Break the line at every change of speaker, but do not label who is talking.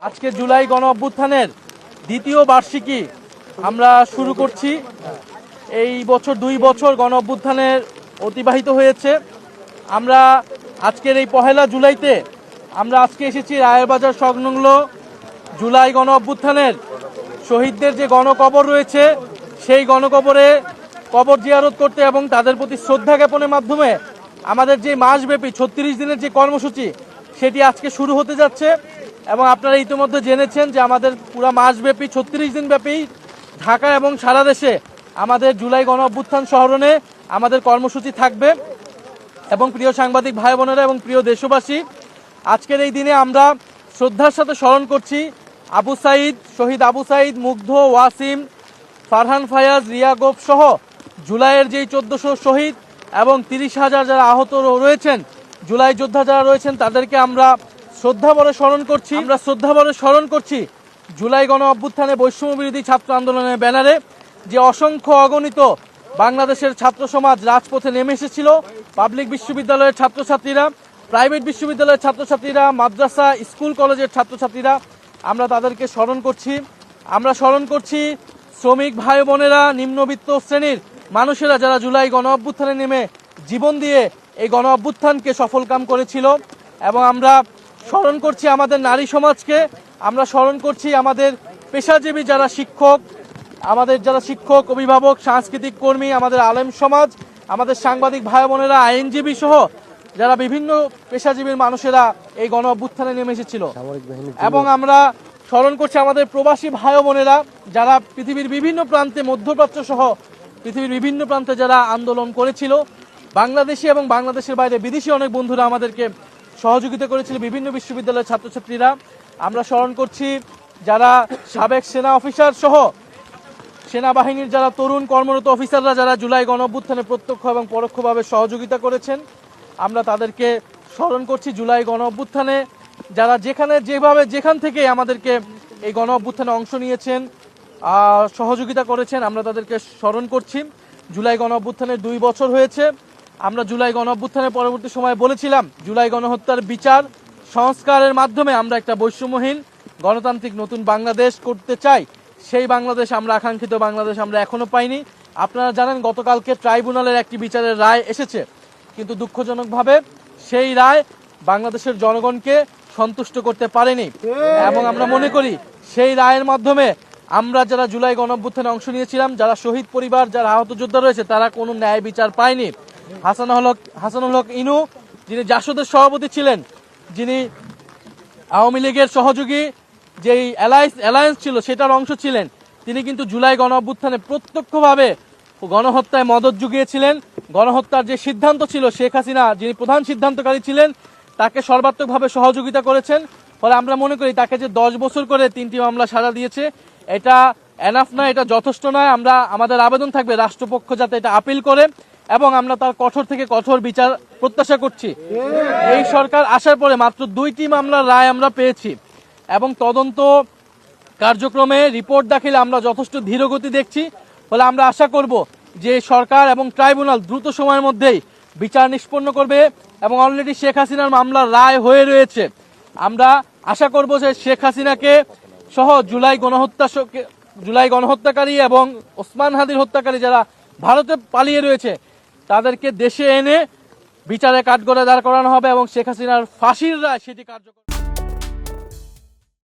আজকে জুলাই গণ অভ্যুত্থানের দ্বিতীয় বার্ষিকী আমরা শুরু করছি। এই বছর 2 বছর গণ অভ্যুত্থানের অতিবাহিত হয়েছে। আমরা আজকের এই পহেলা জুলাইতে আমরা আজকে এসেছি রায়েরবাজার সংলগ্ন জুলাই গণ অভ্যুত্থানের শহীদদের যে গণকবর রয়েছে সেই গণকবরে কবর জিয়ারত করতে এবং তাদের প্রতি শ্রদ্ধা জ্ঞাপনের মাধ্যমে আমাদের যে মাসব্যাপী 36 দিনের যে কর্মসূচি সেটি আজকে শুরু হতে যাচ্ছে। এবং আপনারা ইতিমধ্যে জেনেছেন যে আমাদের পুরো মাসব্যাপী 36 দিন ব্যাপী ঢাকা এবং সারা দেশে আমাদের জুলাই গণ অভ্যুত্থান স্মরণে আমাদের কর্মসূচি থাকবে। এবং প্রিয় সাংবাদিক ভাই বোনেরা এবং প্রিয় দেশবাসী, আজকের এই দিনে আমরা শ্রদ্ধার সাথে স্মরণ করছি আবু সাঈদ, শহীদ আবু সাঈদ, মুগ্ধ, ওয়াসিম, ফারহান ফায়াজ, রিয়া গোপ সহ জুলাইয়ের যেই 1400 শহীদ এবং 30,000 যারা আহত রয়েছেন, জুলাই যোদ্ধা যারা রয়েছেন তাদেরকে আমরা শ্রদ্ধাভরে স্মরণ করছি জুলাই গণ অভ্যুত্থানে বৈষম্য বিরোধী ছাত্র আন্দোলনের ব্যানারে যে অসংখ্য অগণিত বাংলাদেশের ছাত্র সমাজ রাজপথে নেমে এসেছিল। পাবলিক বিশ্ববিদ্যালয়ের ছাত্রছাত্রীরা, প্রাইভেট বিশ্ববিদ্যালয়ের ছাত্রছাত্রীরা, মাদ্রাসা, স্কুল কলেজের ছাত্রছাত্রীরা, আমরা তাদেরকে স্মরণ করছি। আমরা স্মরণ করছি শ্রমিক ভাই বোনেরা, নিম্নবিত্ত শ্রেণীর মানুষেরা যারা জুলাই গণ অভ্যুত্থানে নেমে জীবন দিয়ে এই গণ অভ্যুত্থানকে সফলকাম করেছিল। এবং আমরা স্মরণ করছি আমাদের নারী সমাজকে, আমরা স্মরণ করছি আমাদের পেশাজীবী যারা শিক্ষক, অভিভাবক, সাংস্কৃতিক কর্মী, আমাদের আলেম সমাজ, আমাদের সাংবাদিক ভাই বোনেরা, আইনজীবী সহ যারা বিভিন্ন পেশাজীবীর মানুষেরা এই গণ অভ্যুত্থানে নেমে এসেছিল। এবং আমরা স্মরণ করছি আমাদের প্রবাসী ভাই বোনেরা যারা পৃথিবীর বিভিন্ন প্রান্তে, মধ্যপ্রাচ্য সহ পৃথিবীর বিভিন্ন প্রান্তে যারা আন্দোলন করেছিল। বাংলাদেশি এবং বাংলাদেশের বাইরে বিদেশি অনেক বন্ধুরা আমাদেরকে সহযোগিতা করেছিল, বিভিন্ন বিশ্ববিদ্যালয়ের ছাত্রছাত্রীরা। আমরা স্মরণ করছি যারা সাবেক সেনা অফিসার সহ সেনাবাহিনীর যারা তরুণ কর্মরত অফিসাররা যারা জুলাই গণ অভ্যুত্থানে প্রত্যক্ষ এবং পরোক্ষভাবে সহযোগিতা করেছেন। আমরা তাদেরকে স্মরণ করছি জুলাই গণ অভ্যুত্থানে যারা যেখান থেকে আমাদেরকে এই গণ অভ্যুত্থানে অংশ নিয়েছেন, সহযোগিতা করেছেন, আমরা তাদেরকে স্মরণ করছি। জুলাই গণ অভ্যুত্থানের 2 বছর হয়েছে। আমরা জুলাই গণ অভ্যুত্থানের পরবর্তী সময়ে বলেছিলাম জুলাই গণহত্যার বিচার সংস্কারের মাধ্যমে আমরা একটা বৈষম্যহীন গণতান্ত্রিক নতুন বাংলাদেশ করতে চাই। সেই বাংলাদেশ আমরা আকাঙ্ক্ষিত বাংলাদেশ আমরা এখনো পাইনি। আপনারা জানেন গতকালকে ট্রাইব্যুনালের একটি বিচারের রায় এসেছে, কিন্তু দুঃখজনকভাবে সেই রায় বাংলাদেশের জনগণকে সন্তুষ্ট করতে পারেনি। এবং আমরা মনে করি সেই রায়ের মাধ্যমে আমরা যারা জুলাই গণ অভ্যুত্থানে অংশ নিয়েছিলাম, যারা শহীদ পরিবার, যারা আহত যোদ্ধা রয়েছে, তারা কোনো ন্যায় বিচার পায়নি। হাসানুল হক ইনু, যিনি জাসদের সভাপতি ছিলেন, যিনি আওয়ামী লীগের সহযোগী যেই অ্যালায়েন্স ছিল সেটার অংশ ছিলেন, তিনি কিন্তু জুলাই গণ অভ্যুত্থানে প্রত্যক্ষভাবে গণহত্যায় মদত জুগিয়েছিলেন। গণহত্যার যে সিদ্ধান্ত ছিল, শেখ হাসিনা যিনি প্রধান সিদ্ধান্তকারী ছিলেন, তাকে সর্বাত্মকভাবে সহযোগিতা করেছেন। ফলে আমরা মনে করি তাকে যে 10 বছর করে 3টি মামলা সাজা দিয়েছে, এটা এনাফ নয়, এটা যথেষ্ট নয়। আমাদের আবেদন থাকবে রাষ্ট্রপক্ষ যাতে এটা আপিল করে এবং আমরা তার কঠোর থেকে কঠোর বিচার প্রত্যাশা করছি। এই সরকার আসার পরে মাত্র 2টি মামলার রায় আমরা পেয়েছি এবং তদন্ত কার্যক্রমে রিপোর্ট দাখিলে আমরা যথেষ্ট ধীরগতি দেখছি। ফলে আমরা আশা করব যে সরকার এবং ট্রাইব্যুনাল দ্রুত সময়ের মধ্যেই বিচার নিষ্পন্ন করবে। এবং অলরেডি শেখ হাসিনার মামলার রায় হয়ে রয়েছে। আমরা আশা করব যে শেখ হাসিনাকে সহ জুলাই গণহত্যাকারী এবং ওসমান হাদির হত্যাকারী যারা ভারতে পালিয়ে রয়েছে তাদেরকে দেশে এনে বিচারে কাঠগড়ায় দাঁড় করানো হবে এবং শেখ হাসিনার ফাঁসির রায় সেটি কার্যকর